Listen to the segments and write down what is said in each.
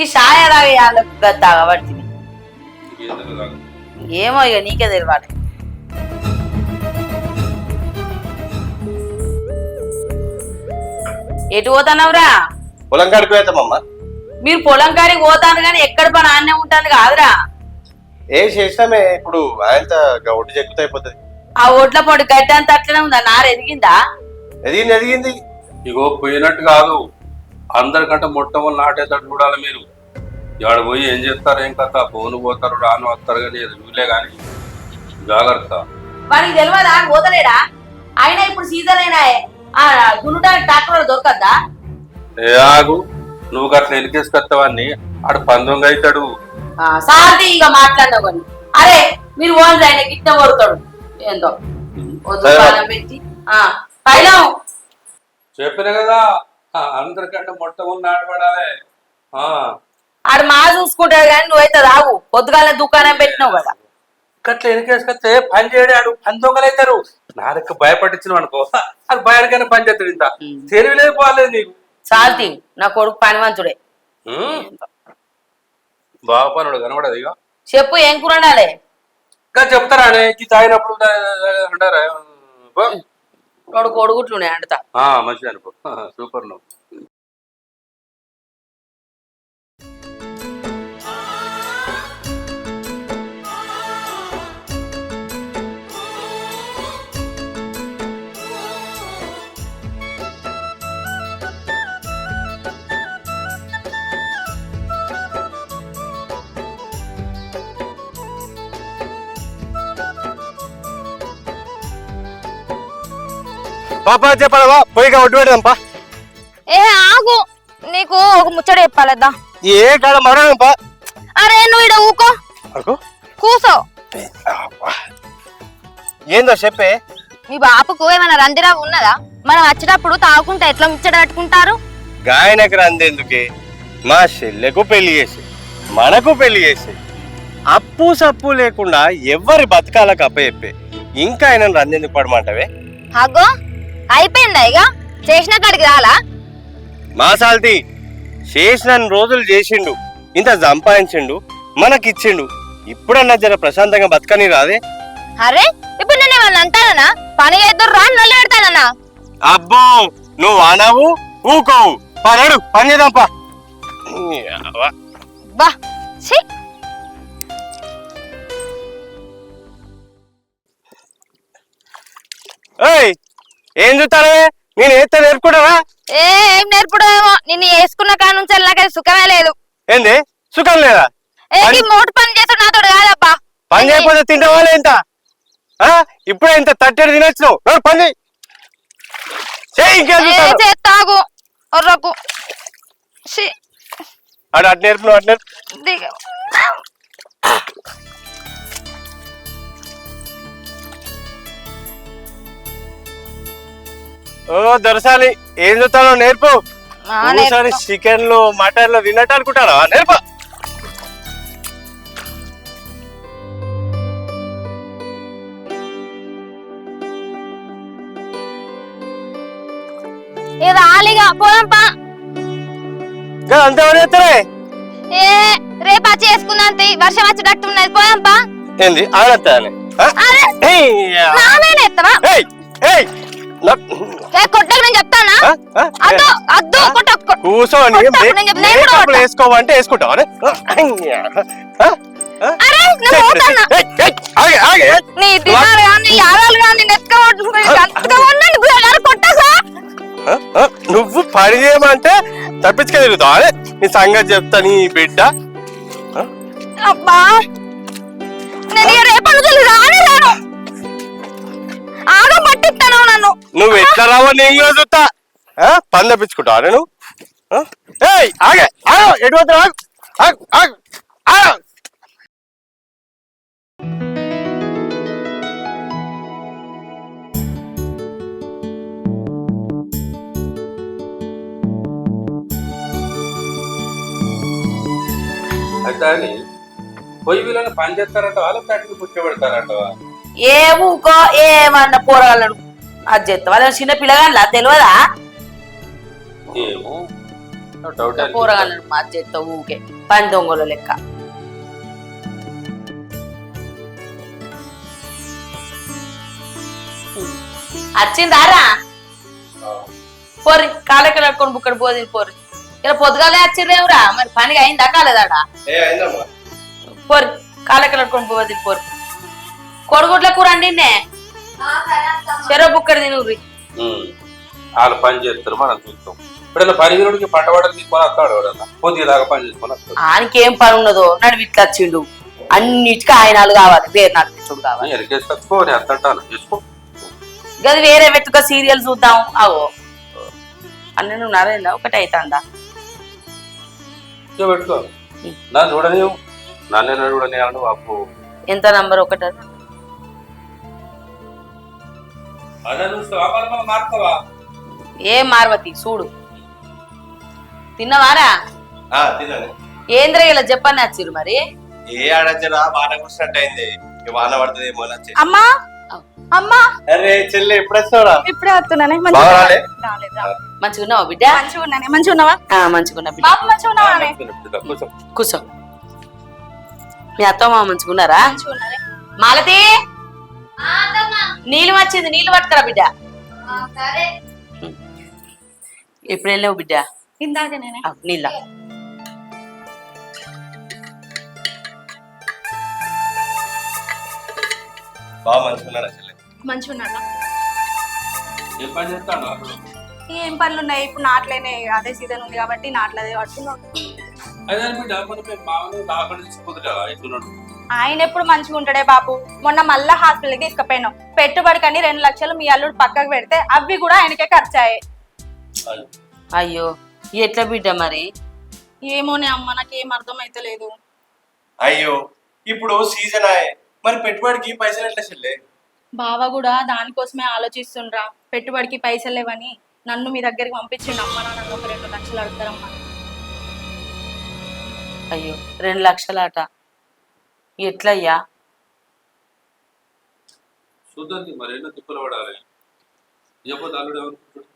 ఈ షాయ తాగబట్టి ఏమో ఇక నీకే తెలియాలి. ఎటు పోతానవరా? పొలం కాడికి పోతామమ్మా. మీరు పొలం కాడికి పోతాను కానీ ఎక్కడ పని ఆన్నే ఉంటుంది కాదురా. ఏం చేసినామే ఇప్పుడు ఆయనతో ఒడ్డు చెక్కుతా అయిపోతుంది. ఆ ఒడ్ల పొడి గడ్డి అంతా అట్లనే ఉందా? నారు ఎదిగిందా? ఎదిగింది ఎదిగింది. ఇగో పోయినట్టు కాదు, అందరికంటే మొట్టమొదటి నాటేటట్టు చూడాలి మీరు. ఇవాడు పోయి ఏం చేస్తారు ఏం కథ, ఫోన్ పోతారు రాను వస్తారు కానీ వీలే కానీ జాగ్రత్త. వాడికి తెలియదా పోతలేడా? అయినా ఇప్పుడు సీజన్ అయినా దున్నుటానికి ట్రాక్టర్ దొరకద్దా? ఏ ఆగు, నువ్వు గట్ల ఎలికేసుకొస్తావని ఆడు పందొంగ అవుతాడు. సార్ది ఇక మాట్లాడినావు కానీ అరే మీరు ఓన్లు ఆయన గిట్ట కొడతాడు ఏందో పెట్టి పైన చెప్పిన కదా అందరికంటే మొట్టమొదటి నాటపడాలి. ఆడు మా చూసుకుంటాడు కానీ నువ్వైతే రావు. పొద్దుగాల దుకాణం పెట్టినావు కదా. గట్ల ఎనికేసుకొస్తే పని చేయడు, ఆడు పని దొంగలు అవుతారు. నా దగ్గర భయపట్టించిన అనుకో అది భయానికైనా పని చేస్తాడు. ఇంత తెలివిలేదు పోలేదు నీకు. చాల్తీ నా కొడుకు పనివంతుడే. బాగా పనుడు కనబడదు. ఇక చెప్పు ఏం కూర వండాలి? ఇంకా చెప్తారా తాగినప్పుడు అంటారా? రెండు కొడుగుట్లునే అంటతా. మంచిగా అనుకో, సూపర్. నువ్వు పాపా చెప్పాలవా పోయిగా ఒడ్డు పెడదాంపా. ఏ ఆగు, నీకు ఒక ముచ్చట చెప్పాలద్దా. ఏ కాడ మరణంపా. అరే నువ్వు ఇడ ఊకో కూసో. ఏందో చెప్పే. మీ బాపుకు ఏమైనా రందిరా ఉన్నదా? మనం వచ్చేటప్పుడు తాగుకుంటా ఎట్లా ముచ్చట కట్టుకుంటారు? గాయనకు రందెందుకే, మా చెల్లెకు పెళ్లి చేసి మనకు పెళ్లి చేసి అప్పు సప్పు లేకుండా ఎవరి బతకాలకు అప్పచెప్పే ఇంకా ఆయన రందెందుకు పడమంటావే? అగో అయిపోయిందా ఇక? చేసిన కాడికి రాలా? మా సాల్తీ చేసిన రోజులు చేసిండు, ఇంత సంపాదించిండు, మనకిచ్చిండు. ఇప్పుడన్నా జర ప్రశాంతంగా బతకని రాదే? అరే ఇప్పుడు నేను ఏమన్నా అంటానా? పని చేద్దరు రా నొల్లి పెడతానన్నా. అబ్బో నువ్వు అనవు ఊకోవు. పనాడు పని చేద్దాంపా. బా ఛీ. ఏయ్ ఏం చూస్తానే? నేను ఏస్తే నేర్పుకుంటావా? ఏం నేర్పుడేమో, నిన్ను వేసుకున్న కాడ నుంచి నాకైతే సుఖమే లేదు. ఏంది సుఖం లేదా? మోటు పని చేస్తాడు నాతో కాదబ్బా. పని చేయకపోతే తింటావాలే ఇంత? ఇప్పుడే ఇంత తట్టెడు తినొచ్చు. పని చేస్తాగు ఒర్రకు. అటు అటు నేర్పు, నువ్వు అటు నేర్పు. ఓ దొరసాలి ఏం చూస్తానో నేర్పు. చికెన్లు మటన్లు తిన్నట్టు అనుకుంటారా? నేర్పు. రాలిగా పోదాంపా. అంతే చేస్తారే. ఏ రేపు వచ్చి వేసుకుందాం, వర్షం వచ్చేటట్టు ఉన్నది. పోదాంపా. ఏంది ఆడతా కొట్టకు నేను చెప్తానా? కూర్చోని వేసుకోవంటే వేసుకుంటావా? నువ్వు పని చేయమంటే తప్పించుకొని తిరుగుతావా? నీ సంగతి చెప్తా నీ బిడ్డ. అబ్బా నేను రేపటి నుంచి రానే రాను. ఆగం పట్టిస్తాను నన్ను. నువ్వు ఎట్లా రావో నేను కూడా చూస్తా. పని తప్పించుకుంటావా నేను? ఆగే ఎటు పోతా? అయితే పొయ్యి వీళ్ళని పని చేస్తారంట, వాళ్ళ ప్యాకెట్ పుట్టబెడతారంటవా? ఏ ఊకో ఏమన్నా పోరగాళ్ళను అది చేస్తా. వాళ్ళ చిన్న పిల్లగాళ్ళ తెలియదా? ఏమో డౌట్ కూరగాయలను మార్చి చేస్తావు ఊకే పని దొంగల లెక్క. వచ్చిందారా పోరి కాలెక్క కట్టుకొని బుక్కడి పోదిని పోరి. ఇలా పొద్దుగాలే వచ్చిర్రేవురా మరి పని అయిందా కాలేదాడా? పోరి కాలెక్క కట్టుకొని పోదిని పోరి. కొడుగుడ్ల కూర అండి చెరో బుక్కడి తినుర్రి. వాళ్ళు పని చేస్తారు మనం చూస్తాం. ఇప్పుడు పనిగిరుడికి పండవాడలు తీసుకొని వస్తాడు ఎవడన్నా కొద్దిగా పని చేసుకొని వస్తాడు. ఆయనకేం పని ఉన్నదో నడు ఇట్లా వచ్చిండు. అన్నిటికీ ఆయనాలు కావాలి, వేరే నడిపించుడు కావాలి. ఎరికేసుకో నేను అంతంటాను చేసుకో. గది వేరే వెతుక సీరియల్ చూద్దాం. అవో అన్న నరేందా ఒకటి అవుతుందా పెట్టుకో. నన్ను చూడని నన్ను చూడని అను బాబు. ఎంత నంబర్ ఒకటి మార్తావా? ఏ మార్వతి చూడు. తిన్నవారా? ఏంద్ర ఇలా చెప్పని వచ్చిరు మరి? ఏ ఆడచ్చరా వాన కూర్చున్నట్టు అయింది. వాన పడుతుందేమో అని. అమ్మా అమ్మా అరే చెల్లె ఎప్పుడు వస్తావురా? ఇప్పుడే వస్తున్నానే. మంచిగున్నావా బిడ్డ? మంచిగున్నానే. మంచిగున్నావా? మంచిగున్నా బిడ్డ. బాబు మంచిగున్నావా? కూర్చో. మీ అత్తమ్మ మంచిగున్నారా? మంచిగున్నారే. మాలతి నీళ్ళు వచ్చింది, నీళ్ళు పట్టుకురా బిడ్డ. ఎప్పుడు వెళ్ళావు బిడ్డ? ఇందాక నేనే. నీళ్ళ బాగా మంచుకున్నారా చెల్లె? మంచిగున్నాడా? ఏం పని చేస్తాడు? ఏం పనులు ఉన్నాయి ఇప్పుడు? నాట్లేనే అదే సీజన్ ఉంది కాబట్టి నాట్లదే పడుతున్నాడు. అదే మామూలు తీసుకుపోతుంది కదా ఇస్తున్నాడు. ఆయన ఎప్పుడు మంచిగా ఉంటాడే బాబు. మొన్న మళ్ళా హాస్పిటల్కి తీసుకుపోయినాం. పెట్టుబడికని 2 లక్షలు మీ అల్లుడు పక్కకు పెడితే అవి కూడా ఆయనకే ఖర్చాయే. అయ్యో ఎట్లా బిడ్డ మరి? ఏమోనే అమ్మ, నాకేం అర్థం అయితే లేదు. అయ్యో ఇప్పుడు సీజన్ అయ్యే మరి పెట్టుబడికి పైసలు ఎట్లా చెల్లె? బావ కూడా దానికోసమే ఆలోచిస్తుండ్రా. పెట్టుబడికి పైసలు లేవని నన్ను మీ దగ్గరికి పంపించిండు. అమ్మ నన్ను ఒక 2 లక్షలు అడుగుతారమ్మా. అయ్యో 2 లక్షలాట ఎట్లయ్యా? చూద్దాం మరి ఎన్నో తిప్పలు పడాలి. లేకపోతే అల్లుడు ఏమనుకుంటాడు?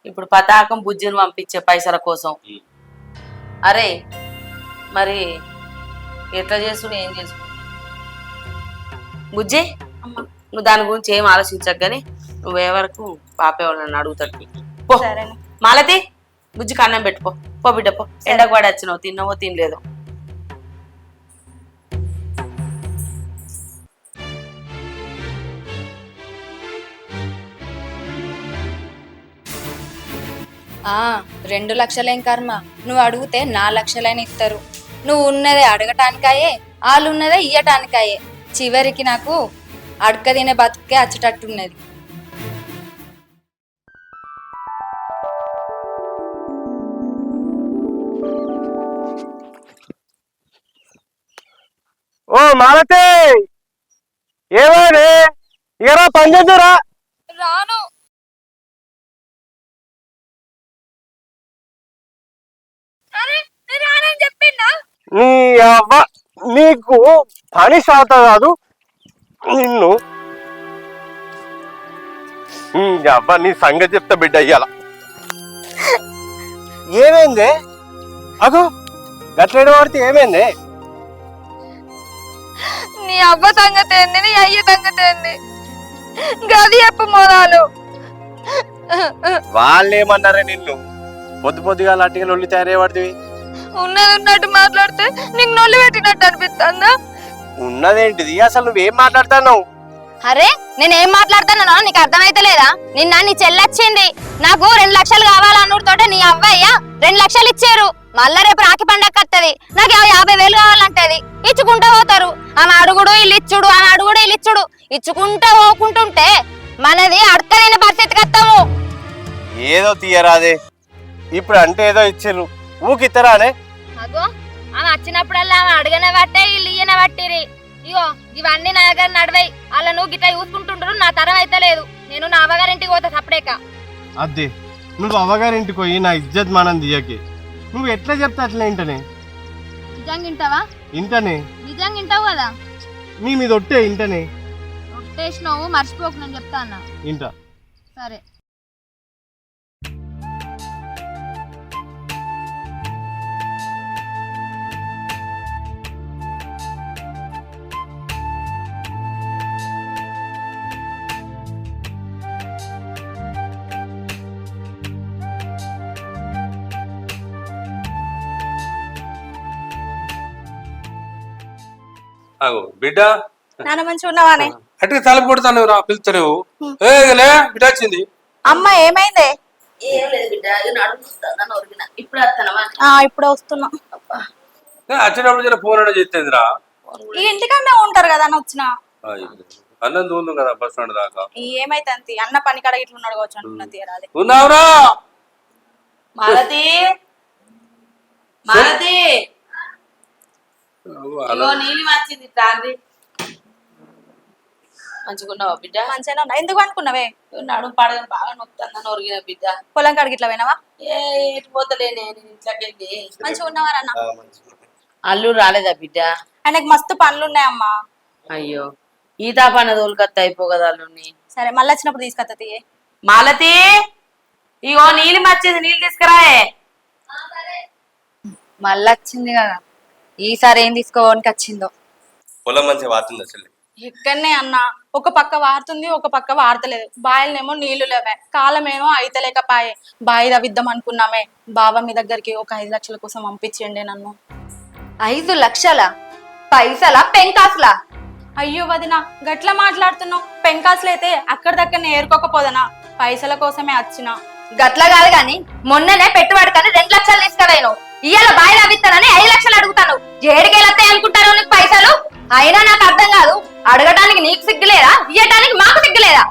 ఇప్పుడు పతాకం బుజ్జిని పంపించే పైసల కోసం. అరే మరి ఎట్లా చేసుడు ఏం చేసుడు? బుజ్జి నువ్వు దాని గురించి ఏం ఆలోచించక గానీ నువ్వే వరకు పాపే వాళ్ళని అడుగుతాడు. పో మాలతి బుజ్జికి అన్నం పెట్టుకో. పో బిడ్డ పో. ఎండకు పడి వచ్చినావు, తిన్నావో తినలేదో. ఆ 2 లక్షలేం కర్మ, నువ్వు అడిగితే 4 లక్షలైనా ఇస్తారు. నువ్వు ఉన్నదే అడగటానికాయే, వాళ్ళు ఉన్నదే ఇయ్యటానికాయే. చివరికి నాకు అడక తినే బతుకే వచ్చేటట్టున్నది. ఓ మాలతి ఏమైనా ఇక పని చేద్దురా. రాను. నీ అవ్వ నీకు పని శాత కాదు నిన్ను. అవ్వ నీ సంగతి చెప్తా బిడ్డ ఇయ్యాల. ఏమైంది? అగో గట్లేడు వాడితే ఏమైంది? నీ అవ్వ సంగతి ఏంది, నీ అయ్య సంగతి ఏంది? గది చెప్పు మొదలు. వాళ్ళేమన్నారే నిన్ను? పొద్దుగా అట్టిగా లొల్లి తయారయ్యేవాడివి. ఉన్నది ఉన్నట్టు మాట్లాడితే నీకు నొల్లి పెట్టినట్టు అనిపిస్తుందా? ఉన్నదేంటిది అసలు? నువ్వేం మాట్లాడుతున్నావు? అరే నేనేం మాట్లాడుతానో నీకు అర్థమైతే లేదా? నిన్న నీ చెల్లొచ్చింది, నాకు 2 లక్షలు కావాలన్నుడితోటే నీ అవ్వయ్య 2 లక్షలు ఇచ్చారు. మళ్ళా రేపు రాఖీ పండగ వస్తుంది, నాకు 50,000 కావాలంటది. ఇచ్చుకుంటా పోతారు. ఆమె అడుగుడు ఇల్లు ఇచ్చుడు, ఆమె అడుగుడు ఇల్లు ఇచ్చుడు, ఇచ్చుకుంటా పోకుంటుంటే మనది అడకలేని పరిస్థితికి వస్తాము. ఏదో తీయరాదే, ఇప్పుడు అంటే ఏదో ఇచ్చిర్రు ఊకిత్తరానే. అగో ఆమె వచ్చినప్పుడల్లా ఆమె అడగనే పట్టే ఇల్లు ఇయ్యనే పట్టిరి. ఇగో ఇవన్నీ నా దగ్గర నడవై. అలా నువ్వు గిట్లా చూసుకుంటుండ్రు, నా తరం అయితే లేదు. నేను నా అవ్వగారింటికి పోతా సపరేక. అదే నువ్వు అవ్వగారింటికి పోయి నా ఇజ్జత్ మనం దియకి. నువ్వు ఎట్లా చెప్తా అట్లా ఇంటనే. నిజంగా ఇంటావా? ఇంటనే. నిజంగా ఇంటావు కదా? నీ మీద ఒట్టే ఇంటనే. ఒట్టేసినావు, మర్చిపోకు నేను చెప్తా అన్న. ఇంట సరే. అగో బిడ్డ నాన్న మంచిగా ఉన్నావానే? అట్లా తలుపు కొడతాను రా పిలుస్తావు లే బిడ్డ వచ్చింది. అమ్మ ఏమైందే? ఏం లేదు బిడ్డ, నడుముతాను ఒరిగిన. ఇప్పుడు వస్తానవా? ఇప్పుడు వస్తున్నా. వచ్చినప్పుడు జర ఫోన్ అన్న చేస్తేందిరా. ఈ ఇంటికన్నా ఉంటారు కదా అని వచ్చిన. అన్నం దూరం కదా బస్ స్టాండ్ దాకా. ఏమైతే అంతే, అన్న పని కాడ ఇట్లా ఉన్నాడు కావచ్చు అనుకున్నా. తీరాలి. ఉన్నావురా మాలతి, మాలతి నీళ్ళు వచ్చింది తాండ్రి. మంచిగున్నావా బిడ్డ? మంచిగా ఉన్నా. ఎందుకు అనుకున్నావే? నడుము పడగ బాగా నొప్పుతుందని ఒరిగిన బిడ్డ. పొలం కాడికి ఇట్లా పోయినావా? ఎటు పోతలేనే ఇంట్లోకి. మంచిగా ఉన్నవారా అన్న? అల్లుడు రాలేదా బిడ్డ? ఆయనకు మస్తు పనులు ఉన్నాయమ్మా. అయ్యో, ఈతా పని తోలుకత్త అయిపో కదా అల్లుడిని. సరే మళ్ళీ వచ్చినప్పుడు తీసుకొస్తా తీయే. మాలతి, ఇగో నీళ్ళు మచ్చింది, నీళ్ళు తీసుకురాయే. మళ్ళీ వచ్చింది కదా, ఈసారి ఏం తీసుకోవడానికి వచ్చిందో. పొలం మంచిగా వాడుతుంది అసలు. ఇక్కడనే అన్న, ఒక పక్క వారుతుంది, ఒక పక్క వాడతలేదు. బాయిలనేమో నీళ్లు లేవే, కాలమేమో అయితలేకపాయే. బాయి తవ్విద్దాం అనుకున్నామే. బావ మీ దగ్గరికి ఒక 5 లక్షల కోసం పంపించండి నన్ను. 5 లక్షల పైసలా పెంకాసులా? అయ్యో వదినా, గట్ల మాట్లాడుతున్నావు. పెంకాసులైతే అక్కడ దగ్గరనే ఏరుకోకపోదనా? పైసల కోసమే వచ్చిన. గట్ల కాదు గాని మొన్ననే పెట్టుబడి కానీ 2 లక్షలు తీసుకురాను. ఇవాళ బాయిలు అవిస్తానని 5 లక్షలు అడుగుతాను. ఏడికెళ్ళతే అనుకుంటారు నీకు పైసలు? అయినా నాకు అర్థం కాదు. అడగటానికి నీకు సిగ్గులేదా? ఇయ్యటానికి మాకు సిగ్గులేదా?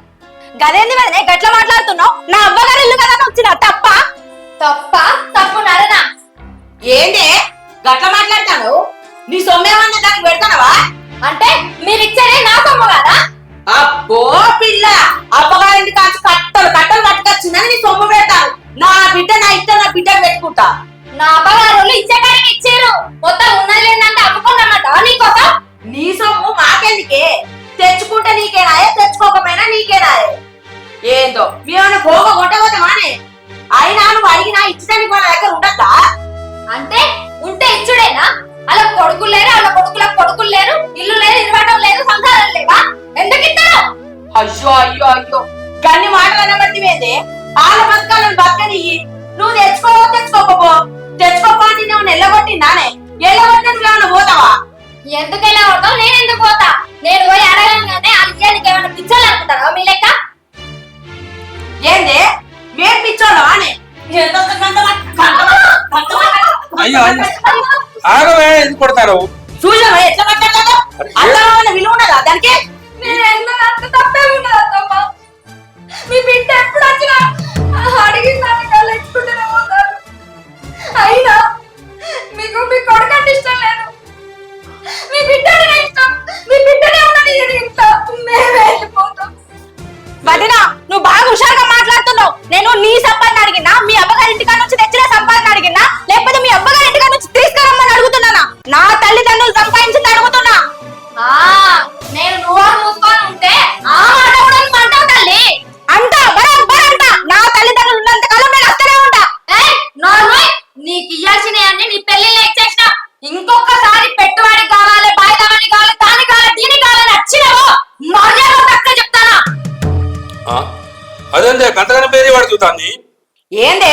గదేంది వదినే గట్ల మాట్లాడుతున్నావు? నా అవ్వగారు ఇల్లు కదా వచ్చిన తప్ప తప్పు నరనా? ఏంటి గట్ల మాట్లాడతాను? నీ సొమ్మేమన్నా దానికి పెడతానవా? అంటే మీరు ఇచ్చేది నా సొమ్ము కదా? అబ్బో పిల్ల, అబ్బగారింటి కాల్చి కట్టలు పట్టుకొచ్చిందని నీ సొమ్ము పెడతాను. నా బిడ్డ నా ఇష్టం, నా బిడ్డకు పెట్టుకుంటా. నా అబ్బగారు ఇచ్చేటానికి ఇచ్చారు. మొత్తం ఉన్నది లేదంటే అమ్ముకున్నమాట నీకోసం. నీ సొమ్ము మాకెందుకే? తెచ్చుకుంటే నీకేనాయే, తెచ్చుకోకపోయినా నీకేనాయే. ఏందో మేమన్నా పోగ కొట్టబోతామానే? అయినా నువ్వు అడిగినా ఇచ్చడానికి వాళ్ళ దగ్గర ఉండద్దా? అంటే ఉంటే ఇచ్చుడేనా? అలా కొడుకులు లేరు, అలా కొడుకులకు కొడుకులు లేరు, ఇల్లు లేదు, ఇరవడం లేదు, సంసారం లేవా? ఎందుకు ఇస్తారు? అయ్యో అయ్యో అయ్యో, గన్ని మాటలు అనబట్టివేందే? వాళ్ళ బతకాలను బతకనియ్యి. నువ్వు తెచ్చుకోకపో అంటే నువ్వు ఎల్లగొట్టిందానే? ఎల్లగొట్టిన ఏమన్నా పోతావా? ఎందుకు ఎలా అవుతావు? నేను ఎందుకు పోతా? నేను పోయి అడగంగానే అలియానికి ఏమైనా పిచ్చాలి అనుకుంటారా మీ లెక్క? ఏందే మేము పిచ్చోళ్ళవా? అయ్యో ఆగవే, ఎందుకు కొడతారు? చూసావా ఎట్లా మాట్లాడతావు? అలా విలువ ఉన్నదా దానికి? మీరు ఎందుకు అంత తప్పే ఉండదు అత్తమ్మ. మీ బిడ్డ ఎప్పుడు వచ్చినా అడిగిందని వాళ్ళు ఎత్తుకుంటూనే పోతారు. అయినా మీకు మీ కొడుకంటే ఇష్టం లేదు. మీ బిడ్డనే ఇష్టం. మీ బిడ్డనే ఉన్నది ఇంట్లో. మేమే వెళ్ళిపోతాం. వదినా, నువ్వు బాగా హుషారుగా మాట్లాడుతున్నావు. నేను నీ సంపాదన అడిగినా, మీ అబ్బగారి ఇంటికా నుంచి తెచ్చిన సంపాదన అడిగినా, లేకపోతే మీ అబ్బగారి ఇంటికా నుంచి తీసుకురమ్మని అడుగుతున్నానా? నా తల్లిదండ్రులు సంపాదించింది అడుగుతున్నా. నేను నువ్వు మూసుకొని ఉంటే ఆ మాట కూడా నువ్వు అంటావు తల్లి. అంట బరాబర్ అంట. నా తల్లిదండ్రులు ఉన్నంత కాలం నేను అక్కడే ఉంటా. నీకు ఇయ్యాల్సినవన్నీ నీ పెళ్లిలో ఇచ్చేసిన. ఇంకొకసారి పెట్టుబడి కావాలి, బాయిదామని కావాలి, దాని కావాలి, దీని కావాలని వచ్చినావో మర్యాద తక్కువ చెప్తానా? అదేందే గంటగానే పేరు పడుతుంది. ఏందే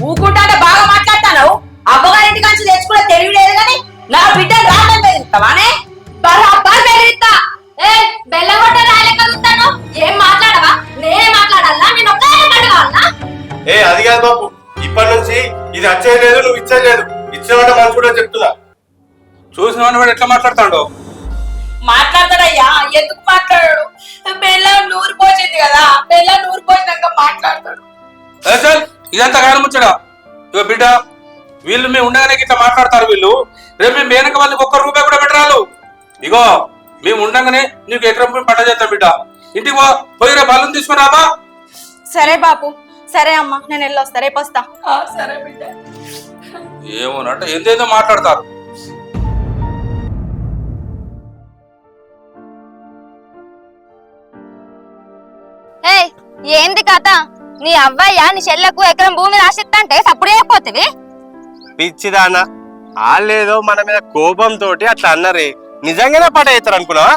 ఊకుంటే బాగా మాట్లాడతాను? అబ్బగారింటి నుంచి తెచ్చుకునే తెలివి లేదు కానీ నా బిడ్డ రావడం బెదిరిస్తావానే? బరాబర్ బెదిరిస్తా. బెల్లగొట్ట రాయలేక చూస్తాను. ఏం మాట్లాడవా? నేనే మాట్లాడాలా? నేను ఒక్కడే అడగాలనా? అది కాదు బాబు, ఇప్పటి నుంచి ఇది వచ్చేయలేదు, నువ్వు ఇచ్చేయలేదు. ఇచ్చేవాడు మనసు కూడా చెప్తున్నా. చూసిన వాడు ఎట్లా మాట్లాడతాడు? మాట్లాడతాడయ్యా, ఎందుకు మాట్లాడాడు? బెల్లం నూరు పోసింది కదా, బెల్లం నూరు పోసినాక మాట్లాడతాడు. ఇదంతా కాలం ముచ్చడా? ఇగో బిడ్డ, వీళ్ళు మేము ఉండగానే ఇట్లా మాట్లాడతారు. వీళ్ళు రేపు మేము వెనక వాళ్ళకి 1 రూపాయి కూడా పెట్టరాలు. ఇగో మేము ఉండగానే నీకు ఎకరం పట్ట చేస్తాం బిడ్డ. ఇంటికి పోయి రేపు బలం తీసుకురాబా. సరే బాపు, సరే అమ్మా, నేను వెళ్ళొస్తా, రేపు వస్తా. సరే బిడ్డ. ఏమోనంటే ఎంతేదో మాట్లాడతారు. ఏంది కథ? నీ అవ్వయ్య నీ చెల్లకు ఎకరం భూమి రాసిస్తంటే సప్పుడు అయిపోతుంది. పిచ్చిదానా, వాళ్ళేదో మన మీద కోపంతో అట్లా అన్నారే. నిజంగానే పట అవుతారు అనుకున్నావా?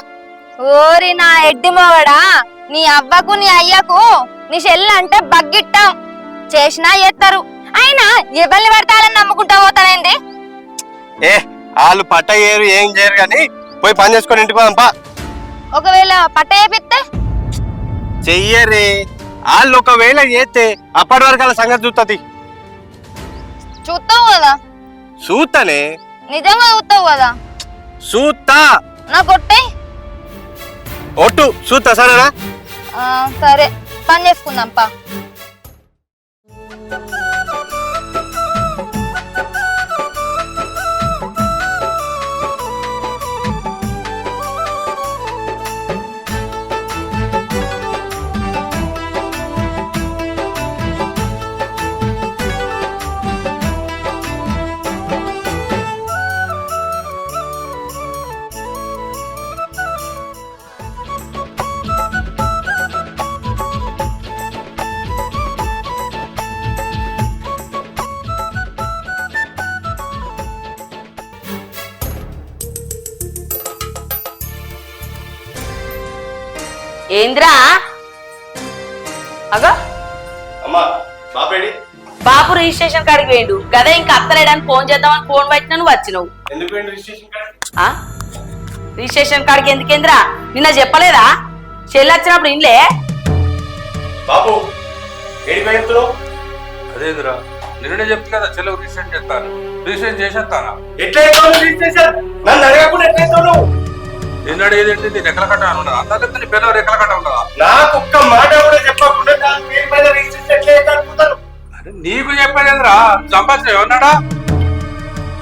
ఓరి నా ఎడ్డి మొగడా, నీ అవ్వకు నీ అయ్యకు నీ చెల్లి అంటే బగ్గిట్టాం. చేసినా చేస్తారు. అయినా ఎవరిని పెడతారని నమ్ముకుంటా పోతానండి. వాళ్ళు పట్ట ఏరు ఏం చేయరు గాని పోయి పని చేసుకొని ఇంటికి పోదాంపా. ఒకవేళ పట్ట చేపిస్తే చెయ్యరే, వాళ్ళు ఒకవేళ చేస్తే అప్పటి వరకు వాళ్ళ సంగతి చూస్తుంది. చూస్తావు కదా, చూస్తానే, నిజంగా చూస్తావు కదా. చూస్తా. నాకు కొట్టే. ఒట్టు చూస్తా, సరేనా? సరే, పని చేసుకుందాం పా. ఏంద్రా అగో అమ్మా బాపేడి బాపు రిజిస్ట్రేషన్ కాడికి వేయండు గదే. ఇంకా అత్తలేడని ఫోన్ చేద్దామని ఫోన్ పెట్టినా నువ్వు వచ్చినావు. ఎందుకు రిజిస్ట్రేషన్ కార్డు? రిజిస్ట్రేషన్ కాడికి ఎందుకేంద్రా? నిన్న చెప్పలేదా? చెల్లి వచ్చినప్పుడు ఇన్లే. బాబు ఏడికి వెళ్తున్నావు? అదేంద్రా, నిన్ననే చెప్తే కదా చెల్లెవు రిజిస్ట్రేషన్ చేస్తాను, రిజిస్ట్రేషన్ చేసేస్తానా? ఎట్లా రిజిస్ట్రేషన్? నన్ను అడగకుండా ఎట్లా? నిన్న అడిగేది రెక్కల కట్ట ఉన్నదా? అంతా నీ పిల్లలు రెక్కల కట్ట ఉన్నదా? నాకు ఒక్క మాట కూడా చెప్పకుండా నీకు చెప్పేదేంద్రా? సంపాదించిన ఏమన్నాడా?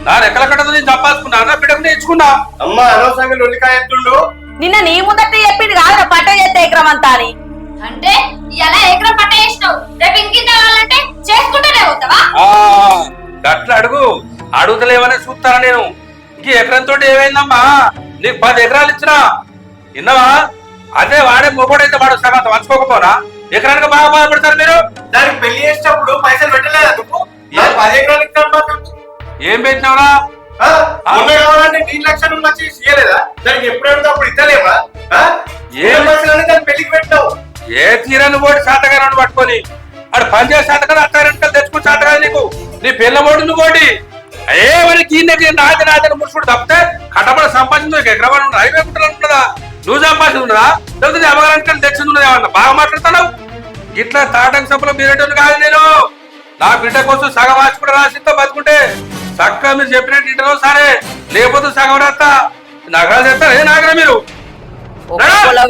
నా రెక్కల కట్టతో నేను సంపాదించుకున్నా, నా బిడ్డకు నేర్చుకున్నా. అమ్మ అనవసరంగా లొల్లికాయ ఎత్తుండు. నిన్న నీ ముందట చెప్పింది కాదురా పట్ట చేస్తే ఎకరం అంతా అని. అంటే ఇలా ఎకరం పట్ట చేసినావు, రేపు ఇంకింత కావాలంటే చేసుకుంటూనే పోతావా? అట్లా అడుగు, అడుగుతలేవనే చూస్తానా నేను. ఇంక ఎకరం తోటి ఏమైందమ్మా? నీకు 10 ఎకరాలు ఇచ్చినా విన్నావా? అదే వాడే మొగోడైతే వాడు సగం వంచుకోకపోనా ఎకరానికి బాగా బాధపడతారు మీరు. దానికి పెళ్లి చేసేటప్పుడు పైసలు పెట్టలేదా నువ్వు? 10 ఎకరాలు ఇస్తాను. ఏం పెట్టినావురా? కావాలంటే 3 లక్షలు వచ్చి చేయలేదా? దానికి ఎప్పుడు అడిగితే అప్పుడు ఇస్తలేవా? ఏ పైసలు దాన్ని పెళ్లికి పెట్టావు? ఏ తీరని ఓడి శాతగారాన్ని పట్టుకొని అడు పని చేసే శాతగా అత్తారింటికి తెచ్చుకుని శాతగా నీకు నీ పిల్ల ఓడి నువ్వు ఓడి ఏమని నాది నాదని ముసుడు తప్పితే కట్టబడి సంపాదించు ఎకరవాడు హైవే కుట్రలు ఉంటుందా? నువ్వు సంపాదించున్నదా? లేకపోతే అమ్మగారింటికి తెచ్చింది ఏమన్నా బాగా మాట్లాడుతున్నావు. ఇట్లా తాటంక సభలో మీరేటోళ్ళు కాదు నేను. నా బిడ్డ కోసం సగం వాచి కూడా రాసితో బతుకుంటే చక్కగా మీరు చెప్పినట్టు ఇంటలో సరే, లేకపోతే సగం రాస్తా నగరాలు చేస్తారు. ఏ నాగరా మీరు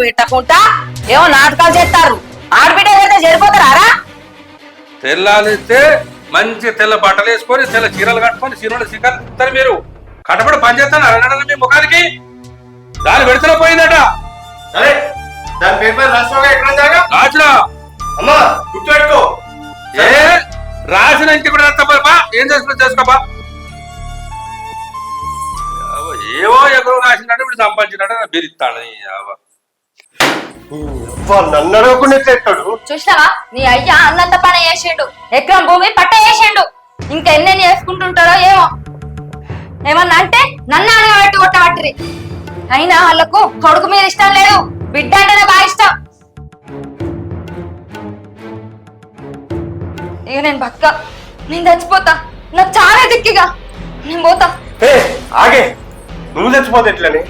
పెట్టకుండా ఏమో నాటకాలు చేస్తారు. ఆడబిడ్డ పెడితే సరిపోతారా? తెల్లాలిస్తే మంచి తెల్ల బట్టలు వేసుకొని తెల్ల చీరలు కట్టుకొని చీరలు చికెన్ ఇస్తారు. మీరు కట్టబడి పని చేస్తాను అడగడం మీ ముఖానికి దాని విడతలో పోయిందట. సరే దాని పేపర్ రాసుకోగా ఎక్కడ దాకా రాసిన అమ్మా గుర్తుపెట్టుకో. ఏ రాసిన ఇంటి కూడా రాస్తా ఏం చేసుకుని చేసుకోబా. ఏవో ఎక్కడో రాసినట్టు ఇప్పుడు సంపాదించినట్టు బెదిరిస్తాను. నన్ను అడగకుండా ఎట్టాడు? చూసినావా, నీ అయ్యా అన్నంత పని చేసిండు, ఎకరం భూమి పట్ట చేసిండు. ఇంకెన్ని చేసుకుంటుంటారో ఏమో. ఏమన్నా అంటే నన్ను అనగబెట్టి కొట్టబట్టిరి. అయినా వాళ్ళకు కొడుకు మీద ఇష్టం లేదు, బిడ్డ అంటేనే బాగా ఇష్టం. ఇక నేను బతుక, నేను చచ్చిపోతా, నాకు చాలా దిక్కిగా, నేను పోతా. ఆగే, నువ్వు చచ్చిపోతే ఎట్లని?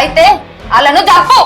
అయితే వాళ్ళను జప్పు.